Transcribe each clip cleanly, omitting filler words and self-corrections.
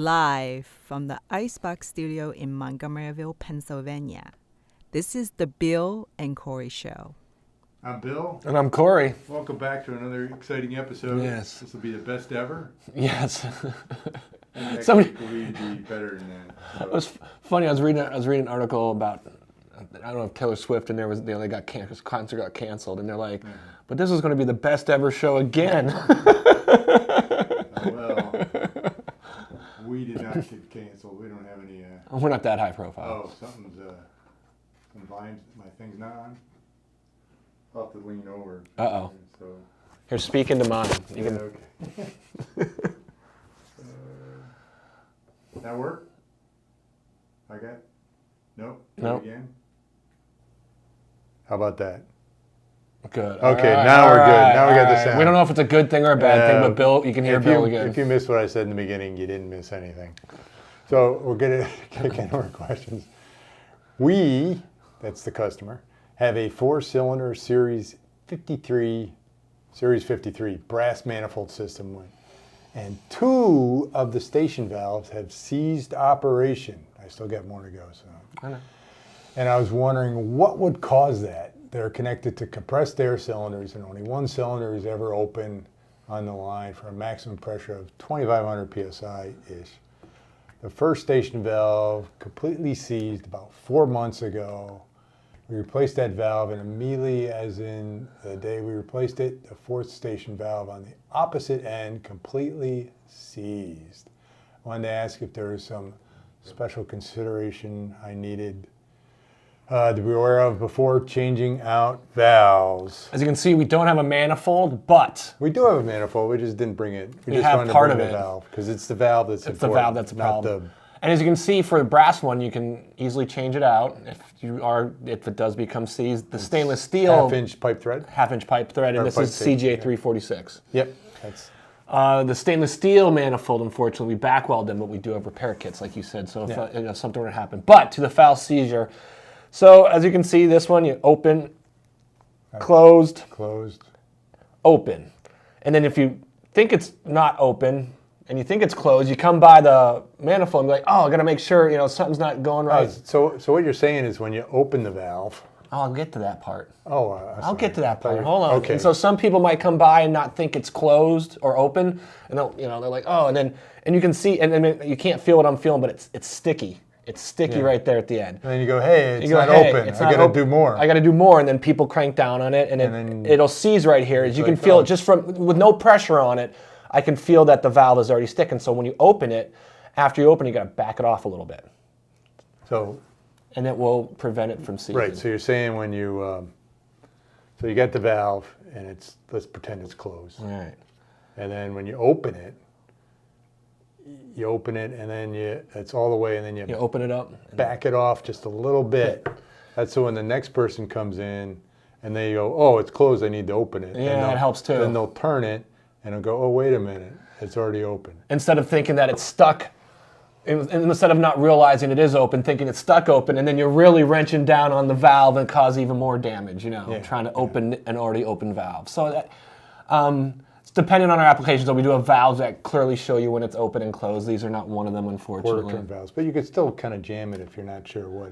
Live from the Icebox Studio in Montgomeryville, Pennsylvania. This is the Bill and Corey Show. I'm Bill. And I'm Corey. Welcome back to another exciting episode. Yes. This will be the best ever. Yes. And next Somebody, week will be better than that. So. it was funny. I was reading an article about, I don't know if Taylor Swift and they got concert got canceled, and they're like, but this is going to be the best ever show again. Well, we did not get canceled. We don't have any. We're not that high profile. Oh, something's some volume. My thing's not on. I'll have to lean over. Uh-oh. So. Here, speak into mine. You Yeah, can. okay. That work? I got. Nope. Nope. Again. How about that? Good. Okay, All right, now all we're good. right, Now we got all the right. sound. We don't know if it's a good thing or a bad thing, but Bill, you can hear Bill again. If you missed what I said in the beginning, you didn't miss anything. So we're going to kick into our questions. We, that's the customer, have a 4-cylinder Series 53 brass manifold system, and 2 of the station valves have ceased operation. I still got more to go. So. I know. And I was wondering what would cause that. They're connected to compressed air cylinders, and only one cylinder is ever open on the line for a maximum pressure of 2,500 psi-ish. The first station valve completely seized about 4 months ago. We replaced that valve, and immediately, as in the day we replaced it, the 4th station valve on the opposite end completely seized. I wanted to ask if there was some special consideration I needed to be aware of before changing out valves. As you can see, we don't have a manifold, but We do have a manifold, we just didn't bring it. We You just have wanted part to bring of the it. valve, because it's the valve that's it's the important, valve that's a not problem. And as you can see, for the brass one, you can easily change it out if it does become seized. The stainless steel half-inch pipe thread. half-inch pipe thread, and Or this pipe is tape, CJ 346. Yep, that's The stainless steel manifold, unfortunately, we back-weld them, but we do have repair kits, like you said, so if something were to happen. But to the valve seizure, so as you can see, this one, you open, closed, open. And then if you think it's not open and you think it's closed, you come by the manifold and be like, oh, I got to make sure, something's not going right. So what you're saying is when you open the valve. Oh, I'll get to that part. Oh, I'll get to that part. you- Hold on. Okay. And so some people might come by and not think it's closed or open, and they're like, oh, and you can see, and then you can't feel what I'm feeling, but it's sticky. It's sticky right there at the end. And then you go, hey, it's not "Hey, open. it's I not got to open. do more. I got to do more, and then people crank down on it, and then it'll seize right here. As you can like, feel oh. it just with no pressure on it. I can feel that the valve is already sticking. So when you open it, after you open it, you got to back it off a little bit, and it will prevent it from seizing. Right. So you're saying when you, so you get the valve, and let's pretend it's closed. All right. And then when you open it, and then it's all the way, and then You open it up. back it off just a little bit. That's so when the next person comes in and they go, oh, it's closed, I need to open it. Yeah, And that helps too. Then they'll turn it and they'll go, oh, wait a minute, it's already open. Instead of thinking that it's stuck, and instead of not realizing it is open, thinking it's stuck open, and then you're really wrenching down on the valve and cause even more damage, trying to open an already open valve. So that, it's depending on our applications, though, we do have valves that clearly show you when it's open and closed. These are not one of them, unfortunately. Quarter-turn valves. But you could still kind of jam it if you're not sure what.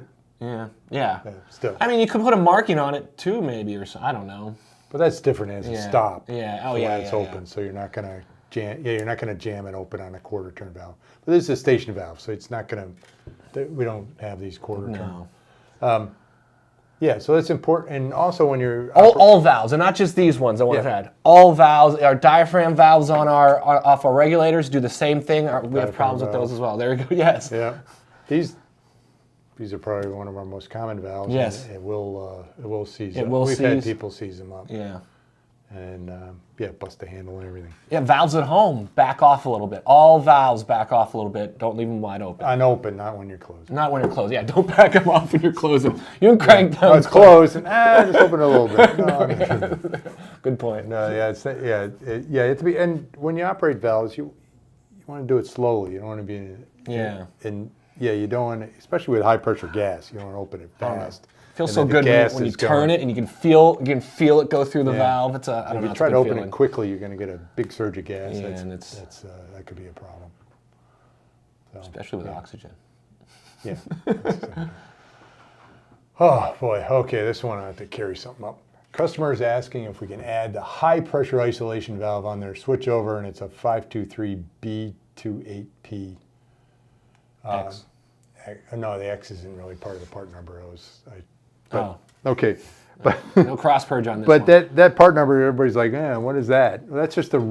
Yeah. Still. I mean, you could put a marking on it, too, maybe, or something. I don't know. But that's different as a stop. Yeah. So when it's open, so you're not going to jam. Yeah, you're not going to jam it open on a quarter-turn valve. But this is a station valve, so it's not going to. We don't have these quarter-turn. No. Yeah, so that's important. And also when you're All valves, and not just these ones. I want to add all valves. Our diaphragm valves on off our regulators do the same thing. We have problems with those as well. There we go. Yes. Yeah, these are probably one of our most common valves. Yes. It will seize. It will We've had seize. people seize them up. Yeah. And bust the handle and everything. Yeah, valves at home, back off a little bit. All valves back off a little bit. Don't leave them wide open. Unopened, not when you're closed. Not when you're closed. Yeah, don't back them off when you're closing. You can crank down. Oh, it's closed, and just open it a little bit. No, Good point. no, it's to be. And when you operate valves, you want to do it slowly. You don't want to be you don't want to, especially with high pressure gas. You don't want to open it fast. Feels so good when you turn it and you can feel it go through the valve. It's I don't know. If you try to open it quickly, you're going to get a big surge of gas. Yeah, that could be a problem. So, Especially with oxygen. Yeah. Oh boy, okay, this one I have to carry something up. Customer is asking if we can add the high pressure isolation valve on their switchover, and it's a 523B28P. X. No, the X isn't really part of the part number. Okay, but No cross purge on this but one. that part number, everybody's like, what is that? Well, that's just our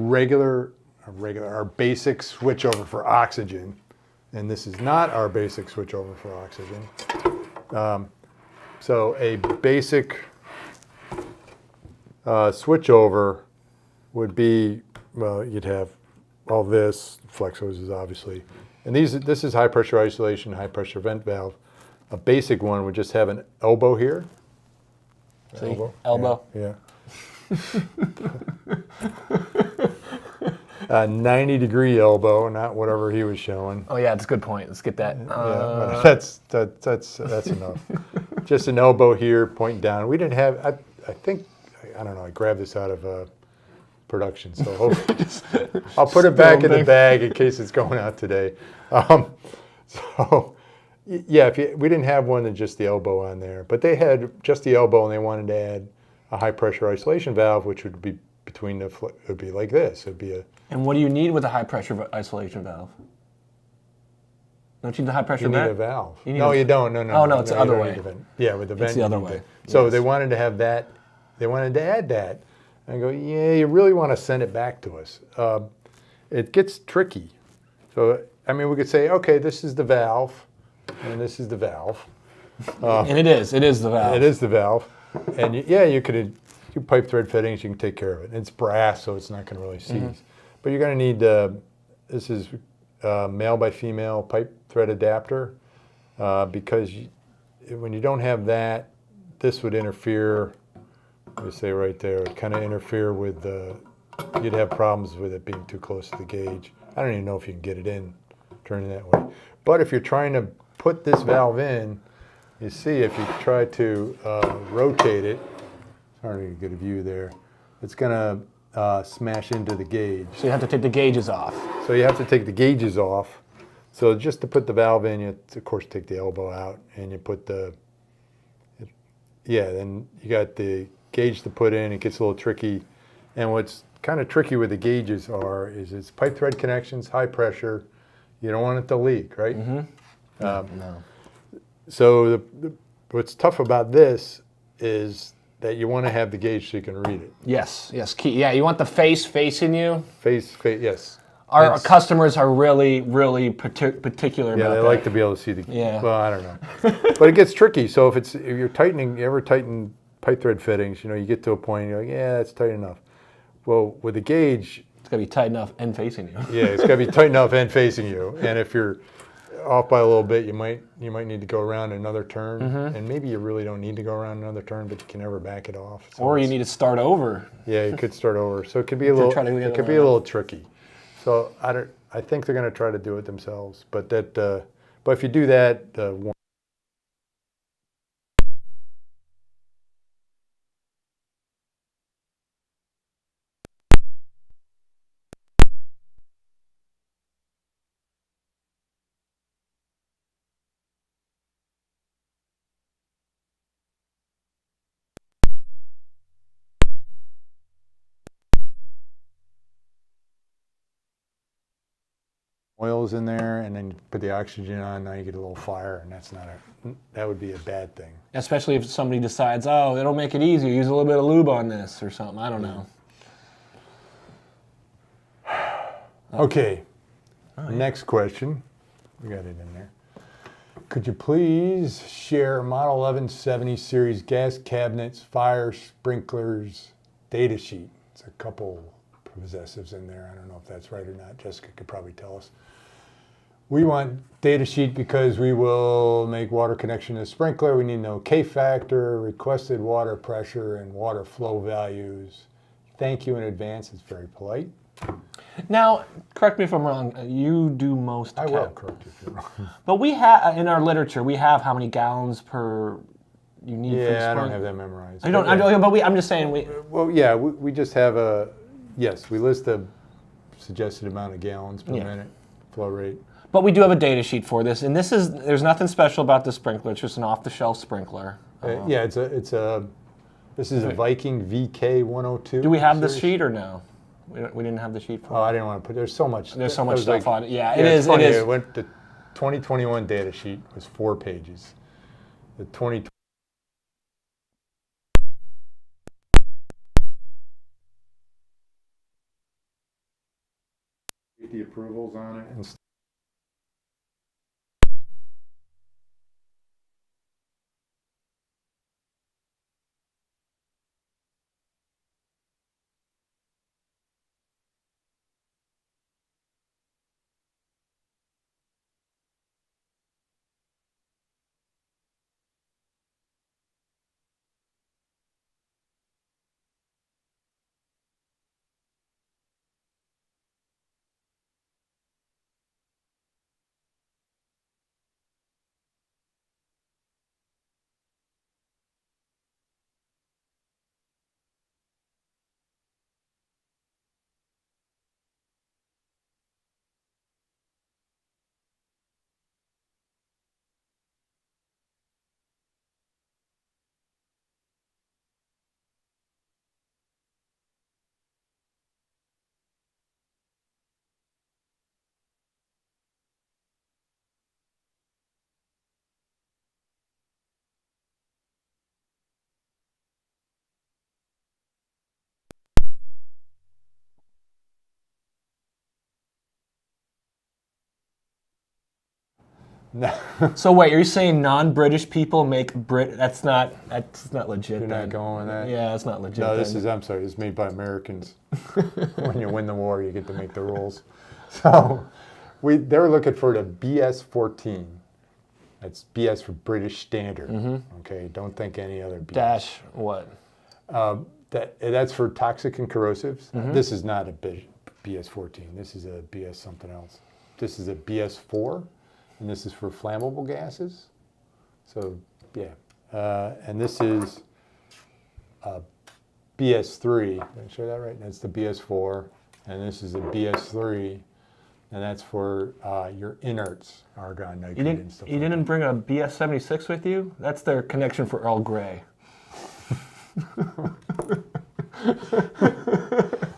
basic switchover for oxygen, and this is not our basic switchover for oxygen. So a basic switchover would be, well, you'd have all this, flex hoses obviously, and this is high pressure isolation, high pressure vent valve. A basic one would just have an elbow here. See? Elbow. Yeah. A 90-degree elbow, not whatever he was showing. Oh yeah, that's a good point. Let's get that. Yeah, that's enough. Just an elbow here, pointing down. We didn't have. I think I don't know. I grabbed this out of production, so hopefully I'll put it back in the bag in case it's going out today. So yeah, we didn't have one than just the elbow on there, but they had just the elbow, and they wanted to add a high pressure isolation valve, which would be between it would be like this. It'd be a. And what do you need with a high pressure isolation valve? Don't you need the high pressure You vent? need a valve. You need No, you don't. No. Oh, no, it's the you other don't way. need a vent. Yeah, with the vent. It's the you other need way. that. So Yes. they wanted to have that. They wanted to add that. And I go, yeah, you really want to send it back to us. It gets tricky. So, I mean, we could say, okay, this is the valve, and this is the valve. And it is the valve. It is the valve. And you could do pipe thread fittings, you can take care of it. It's brass, so it's not going to really seize. But you're going to need, this is male by female pipe thread adapter, because when you don't have that, this would interfere, let me say right there, it kind of interfere with you'd have problems with it being too close to the gauge. I don't even know if you can get it in, turning that way. But if you're trying to put this valve in, you see if you try to rotate it, it's hard to get a view there, it's going to smash into the gauge. So you have to take the gauges off. So you have to take the gauges off. So just to put the valve in, you of course take the elbow out, and you put then you got the gauge to put in. It gets a little tricky. And what's kind of tricky with the gauges is it's pipe thread connections, high pressure. You don't want it to leak, right? No. So what's tough about this is that you want to have the gauge so you can read it. Yes. Key. Yeah, you want the face facing you. Face, yes. Our customers are really, really particular about that. Yeah, they like to be able to see the. Yeah. Well, I don't know, but it gets tricky. So if you're tightening, you ever tighten pipe thread fittings? You get to a point, you're like, yeah, that's tight enough. Well, with the gauge, It's got to be tight enough and facing you. yeah, it's got to be tight enough and facing you. And if you're off by a little bit, you might need to go around another turn, and maybe you really don't need to go around another turn, but you can never back it off. So Or you need to start over. Yeah, you could start over. So it could be a little tricky. So I think they're going to try to do it themselves, but if you do that, oil's in there, and then you put the oxygen on. Now you get a little fire, and that would be a bad thing. Especially if somebody decides, oh, it'll make it easier. Use a little bit of lube on this or something. I don't know. Okay. Next question. We got it in there. Could you please share Model 1170 series gas cabinets, fire sprinklers, data sheet? It's a couple possessives in there. I don't know if that's right or not. Jessica could probably tell us. We want data sheet because we will make water connection to the sprinkler. We need to know K factor, requested water pressure, and water flow values. Thank you in advance. It's very polite. Now, correct me if I'm wrong. You do most. I will correct you if you're wrong. But we have in our literature, we have how many gallons per you need. for the Yeah, I don't sprinkler. have that memorized. I don't. But I'm just saying we. Well, yeah, we just have we list the suggested amount of gallons per minute flow rate. But we do have a data sheet for this, and there's nothing special about this sprinkler. It's just an off-the-shelf sprinkler. Yeah, this is a Viking VK102. Do we have the sheet or no? We didn't have the sheet for it. Oh, I didn't want to put. There's so much. There's so much stuff on it. Yeah, it is. Funny. It is. It went. The 2021 data sheet was 4 pages. The 2020. The approvals on it and. No. So wait, you're saying non-British people make That's not legit. You're then. not going with that? Yeah, that's not legit. No, I'm sorry, it's made by Americans. When you win the war, you get to make the rules. So they're looking for the BS14. That's BS for British Standard. Okay, don't think any other BS. Dash what? That's for toxic and corrosives. This is not a BS14. This is a BS something else. This is a BS4. And this is for flammable gases. So, yeah. And this is BS3. Did I show that right? That's the BS4. And this is a BS3. And that's for your inerts, argon, nitrogen, and stuff. You didn't bring a BS76 with you? That's their connection for Earl Grey.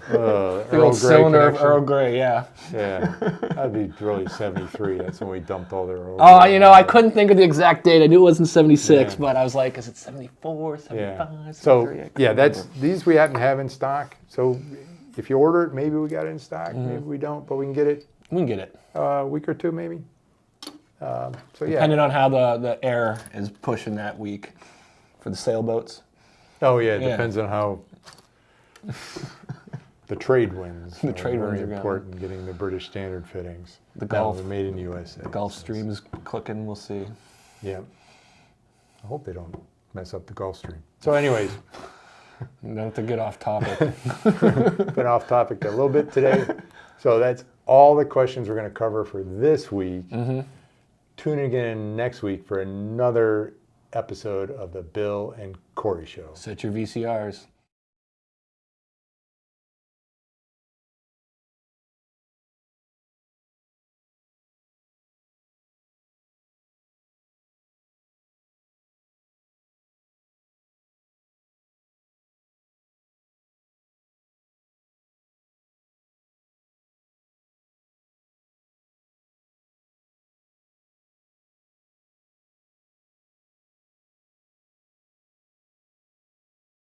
The old cylinder of Earl Grey, yeah. Yeah, that'd be really 73. That's when we dumped all their Earl Oh, Grey. you know, I couldn't think of the exact date. I knew it wasn't 76, but I was like, is it 74, 75, Yeah. 73? So, yeah, these we happen to have in stock. So if you order it, maybe we got it in stock. Maybe we don't, but we can get it. We can get it. A week or two, maybe. So, yeah. Depending on how the air is pushing that week for the sailboats. Oh, yeah, it depends on how the trade winds. The trade winds are very important, getting the British Standard fittings. The Gulf. Made in the USA. The Gulf Stream is clicking, we'll see. Yeah. I hope they don't mess up the Gulf Stream. So anyways. Not to get off topic. Been off topic a little bit today. So that's all the questions we're going to cover for this week. Tune in again next week for another episode of the Bill and Corey Show. Set your VCRs.